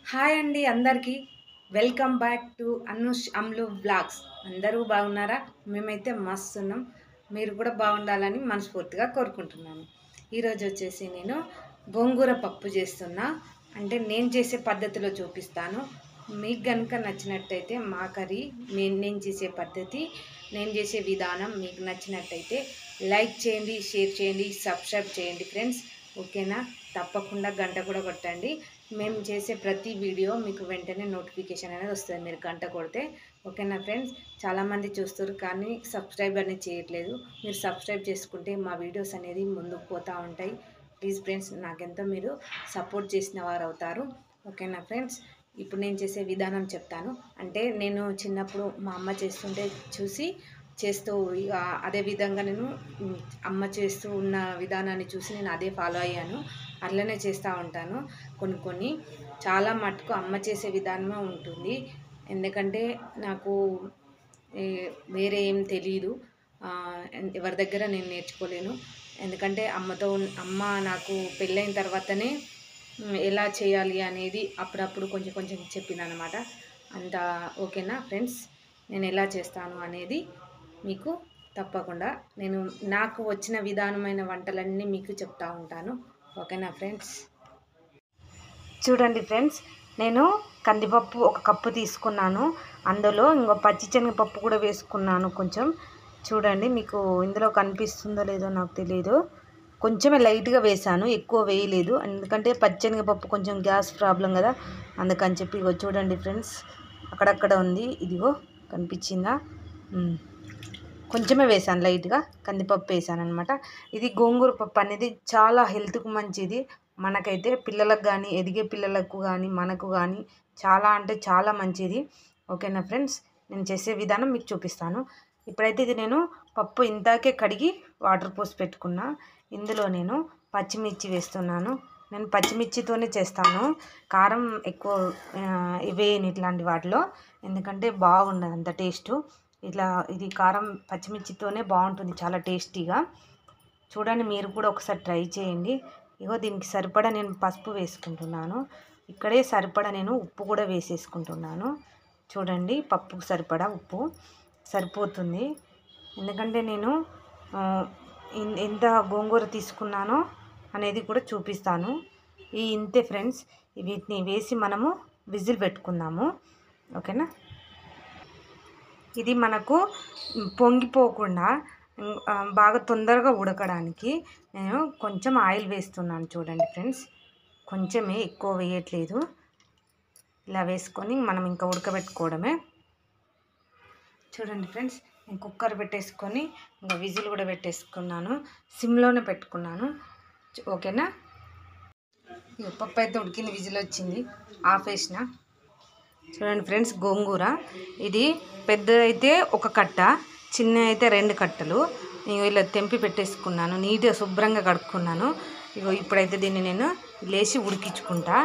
Hi అండి అందరికీ welcome back to Anush అమ్లు vlogs. అందరూ బాగున్నారా? మేమైతే మస్తు ఉన్నాం. మీరు కూడా బాగుండాలని మనస్ఫూర్తిగా కోరుకుంటున్నాను. ఈరోజు వచ్చేసి నేను గోంగూర పప్పు చేస్తున్నా. అంటే నేను చేసే పద్ధతిలో చూపిస్తాను. మీకు కనుక నచ్చినట్టయితే మా కర్రీ నేను చేసే పద్ధతి, నేను చేసే విధానం మీకు నచ్చినట్టయితే లైక్ చేయండి, షేర్ చేయండి, సబ్స్క్రైబ్ చేయండి ఫ్రెండ్స్. ఓకేనా? తప్పకుండా గంట కూడా కొట్టండి. మేము చేసే ప్రతి వీడియో మీకు వెంటనే నోటిఫికేషన్ అనేది వస్తుంది మీరు గంట కొడితే. ఓకేనా ఫ్రెండ్స్? చాలామంది చూస్తారు కానీ సబ్స్క్రైబ్ అనేది చేయట్లేదు. మీరు సబ్స్క్రైబ్ చేసుకుంటే మా వీడియోస్ అనేది ముందుకు పోతూ ఉంటాయి. ప్లీజ్ ఫ్రెండ్స్, నాకెంతో మీరు సపోర్ట్ చేసిన వారు అవుతారు. ఓకేనా ఫ్రెండ్స్? ఇప్పుడు నేను చేసే విధానం చెప్తాను. అంటే నేను చిన్నప్పుడు మా అమ్మ చేస్తుంటే చూసి చేస్తూ ఇక అదే విధంగా నేను అమ్మ చేస్తూ ఉన్న విధానాన్ని చూసి నేను అదే ఫాలో అయ్యాను. అట్లనే చేస్తూ ఉంటాను. కొన్ని చాలా మటుకు అమ్మ చేసే విధానమే ఉంటుంది. ఎందుకంటే నాకు వేరే ఏం తెలియదు. ఎవరి దగ్గర నేను నేర్చుకోలేను. ఎందుకంటే అమ్మ నాకు పెళ్ళైన తర్వాతనే ఎలా చేయాలి అనేది అప్పుడప్పుడు కొంచెం కొంచెం చెప్పిందనమాట. అంత ఓకేనా ఫ్రెండ్స్? నేను ఎలా చేస్తాను అనేది మీకు తప్పకుండా నేను నాకు వచ్చిన విధానమైన వంటలన్నీ మీకు చెప్తా ఉంటాను. ఓకేనా ఫ్రెండ్స్? చూడండి ఫ్రెండ్స్, నేను కందిపప్పు 1 కప్పు తీసుకున్నాను. అందులో ఇంకో పచ్చిశనగపప్పు కూడా వేసుకున్నాను కొంచెం. చూడండి, మీకు ఇందులో కనిపిస్తుందో లేదో నాకు తెలియదు. కొంచెమే లైట్గా వేసాను, ఎక్కువ వేయలేదు. ఎందుకంటే పచ్చిశనగపప్పు కొంచెం గ్యాస్ ప్రాబ్లం కదా, అందుకని చెప్పి. ఇగో చూడండి ఫ్రెండ్స్, అక్కడక్కడ ఉంది, ఇదిగో కనిపించిందా? కొంచెమే వేసాను, లైట్గా కందిపప్పు వేసాను అనమాట. ఇది గోంగూర పప్పు అనేది చాలా హెల్త్కు మంచిది. మనకైతే పిల్లలకు కానీ, ఎదిగే పిల్లలకు కానీ, మనకు కానీ చాలా అంటే చాలా మంచిది. ఓకేనా ఫ్రెండ్స్? నేను చేసే విధానం మీకు చూపిస్తాను. ఇప్పుడైతే ఇది నేను పప్పు ఇంతాకే కడిగి వాటర్ పోసి పెట్టుకున్నా. ఇందులో నేను పచ్చిమిర్చి వేస్తున్నాను. నేను పచ్చిమిర్చితోనే చేస్తాను, కారం ఎక్కువ వేయను ఇట్లాంటి వాటిలో, ఎందుకంటే బాగుండదు అంత టేస్టు. ఇది కారం పచ్చిమిర్చితోనే బాగుంటుంది, చాలా టేస్టీగా. చూడండి, మీరు కూడా ఒకసారి ట్రై చేయండి. ఇగో దీనికి సరిపడా నేను పసుపు వేసుకుంటున్నాను. ఇక్కడే సరిపడా నేను ఉప్పు కూడా వేసేసుకుంటున్నాను. చూడండి, పప్పుకు సరిపడా ఉప్పు సరిపోతుంది. ఎందుకంటే నేను ఎంత గోంగూర తీసుకున్నానో అనేది కూడా చూపిస్తాను. ఇంతే ఫ్రెండ్స్. వీటిని వేసి మనము విజిల్ పెట్టుకుందాము. ఓకేనా? ఇది మనకు పొంగిపోకుండా బాగా తొందరగా ఉడకడానికి నేను కొంచెం ఆయిల్ వేస్తున్నాను. చూడండి ఫ్రెండ్స్, కొంచెమే, ఎక్కువ వేయట్లేదు. ఇలా వేసుకొని మనం ఇంకా ఉడకబెట్టుకోవడమే. చూడండి ఫ్రెండ్స్, నేను కుక్కర్ పెట్టేసుకొని ఇంకా విజిల్ కూడా పెట్టేసుకున్నాను. సిమ్లోనే పెట్టుకున్నాను. ఓకేనా? పప్పు అయితే ఉడికింది, విజిల్ వచ్చింది, ఆఫ్ వేసిన. చూడండి ఫ్రెండ్స్, గోంగూర ఇది పెద్దదైతే 1 కట్ట, చిన్న అయితే 2 కట్టలు. ఇలా తెంపి పెట్టేసుకున్నాను, నీట్గా శుభ్రంగా కడుక్కున్నాను. ఇప్పుడైతే దీన్ని నేను లేచి ఉడికించుకుంటా.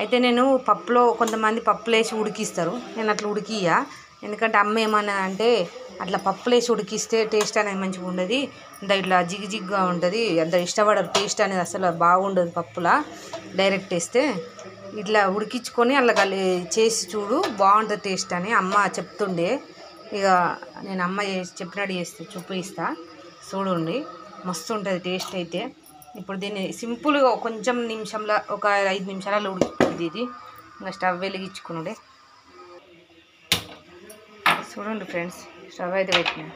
అయితే నేను పప్పులో కొంతమంది పప్పులు వేసి ఉడికిస్తారు, నేను అట్లా ఉడికియా. ఎందుకంటే అమ్మ ఏమన్నా అంటే అట్లా పప్పులు వేసి ఉడికిస్తే టేస్ట్ అనేది మంచిగా ఉండదు, అంత ఇట్లా జిగ్జిగ్గా ఉంటుంది, అంత ఇష్టపడరు. టేస్ట్ అనేది అసలు బాగుండదు పప్పులా డైరెక్ట్ వేస్తే. ఇట్లా ఉడికించుకొని అలా చేసి చూడు, బాగుంటుంది టేస్ట్ అని అమ్మ చెప్తుండే. ఇక నేను అమ్మ చెప్పినట్టు చేస్తే చూపిస్తా, చూడండి, మస్తు ఉంటుంది టేస్ట్ అయితే. ఇప్పుడు దీన్ని సింపుల్గా కొంచెం నిమిషంలో, ఒక 5 నిమిషాలలో ఉడికిపోతుంది ఇది. ఇంకా స్టవ్ వెలిగించుకున్నాడే. చూడండి ఫ్రెండ్స్, స్టవ్ అయితే పెట్టిన.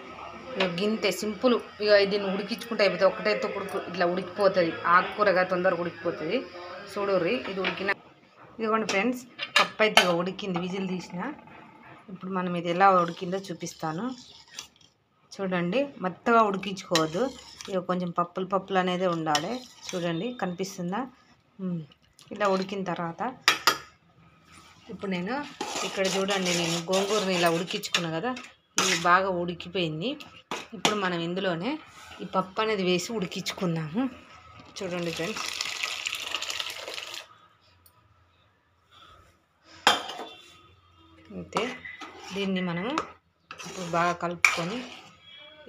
ఇక గింతే సింపుల్. ఇక దీన్ని ఉడికించుకుంటే అయిపోతుంది, ఒకటైతే ఇట్లా ఉడికిపోతుంది. ఆకుకూరగా తొందరగా ఉడికిపోతుంది. చూడుర్రి, ఇది ఉడికిన. ఇదిగోండి ఫ్రెండ్స్, పప్పు అయితే ఇక ఉడికింది, విజిల్ తీసిన. ఇప్పుడు మనం ఇది ఎలా ఉడికిందో చూపిస్తాను. చూడండి, మెత్తగా ఉడికించుకోవద్దు, ఇక కొంచెం పప్పులు అనేది ఉండాలి. చూడండి, కనిపిస్తుందా? ఇలా ఉడికిన తర్వాత ఇప్పుడు నేను ఇక్కడ చూడండి, నేను గోంగూరని ఇలా ఉడికించుకున్నా కదా, ఇది బాగా ఉడికిపోయింది. ఇప్పుడు మనం ఇందులోనే ఈ పప్పు అనేది వేసి ఉడికించుకుందాము. చూడండి ఫ్రెండ్స్, అంతే. దీన్ని మనము ఇప్పుడు బాగా కలుపుకొని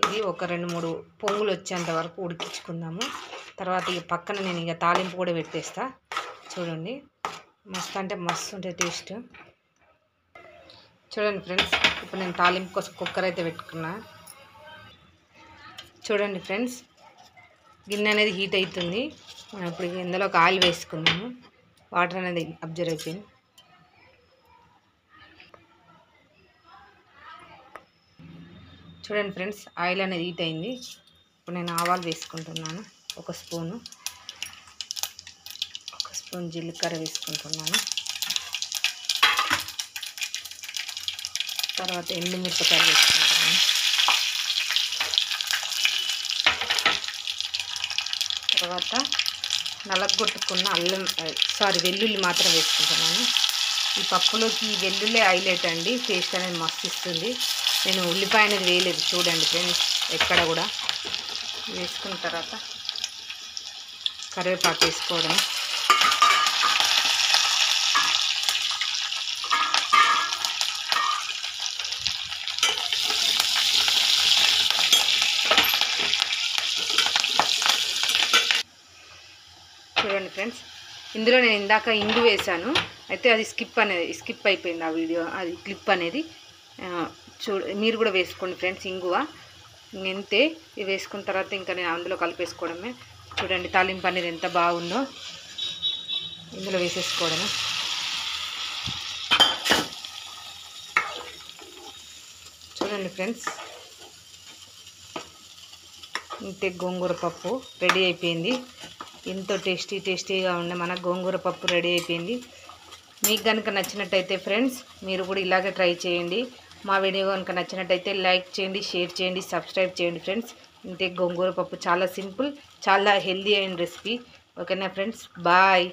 ఇది ఒక 2-3 పొంగులు వచ్చేంత వరకు ఉడికించుకుందాము. తర్వాత ఇక పక్కన నేను ఇక తాలింపు కూడా పెట్టేస్తా. చూడండి, మస్తు అంటే మస్తు ఉంటుంది టేస్ట్. చూడండి ఫ్రెండ్స్, ఇప్పుడు నేను తాలింపు కోసం కుక్కర్ అయితే పెట్టుకున్నా. చూడండి ఫ్రెండ్స్, గిన్నె అనేది హీట్ అవుతుంది. మనం ఇప్పుడు ఇందులో ఒక ఆయిల్ వేసుకుందాము. వాటర్ అనేది అబ్జర్వ్ అయిపోయింది. చూడండి ఫ్రెండ్స్, ఆయిల్ అనేది హీట్ అయింది. ఇప్పుడు నేను ఆవాలు వేసుకుంటున్నాను. ఒక స్పూన్ జీలకర్ర వేసుకుంటున్నాను. తర్వాత ఎండుమిరపకాయలు వేసుకుంటున్నాను. తర్వాత నలగొట్టుకున్న వెల్లుల్లి మాత్రం వేసుకుంటున్నాను. ఈ పప్పులోకి వెల్లుల్లి హైలైట్ అండి, టేస్ట్ అనేది మస్తు ఇస్తుంది. నేను ఉల్లిపాయ అనేది వేయలేదు చూడండి ఫ్రెండ్స్, ఎక్కడ కూడా. వేసుకున్న తర్వాత కరివేపాకు వేసుకోవడం. చూడండి ఫ్రెండ్స్, ఇందులో నేను ఇందాక ఇంగు వేసాను, అయితే అది స్కిప్ అయిపోయింది ఆ వీడియో, అది క్లిప్ అనేది. మీరు కూడా వేసుకోండి ఫ్రెండ్స్ ఇంగువ. ఇంతే. ఇవి వేసుకున్న తర్వాత ఇంకా నేను అందులో కలిపేసుకోవడమే. చూడండి తాలింపు అనేది ఎంత బాగుందో, ఇందులో వేసేసుకోవడమే. చూడండి ఫ్రెండ్స్, ఇంతే గోంగూర పప్పు రెడీ అయిపోయింది. ఎంతో టేస్టీగా ఉండే మన గోంగూర పప్పు రెడీ అయిపోయింది. మీకు కనుక నచ్చినట్టయితే ఫ్రెండ్స్, మీరు కూడా ఇలాగే ట్రై చేయండి. మా వీడియో కనుక నచ్చినట్టయితే లైక్ చేయండి, షేర్ చేయండి, సబ్స్క్రైబ్ చేయండి ఫ్రెండ్స్. ఇంతే గోంగూర పప్పు చాలా సింపుల్, చాలా హెల్దీ అయిన రెసిపీ. ఓకేనా ఫ్రెండ్స్, బాయ్.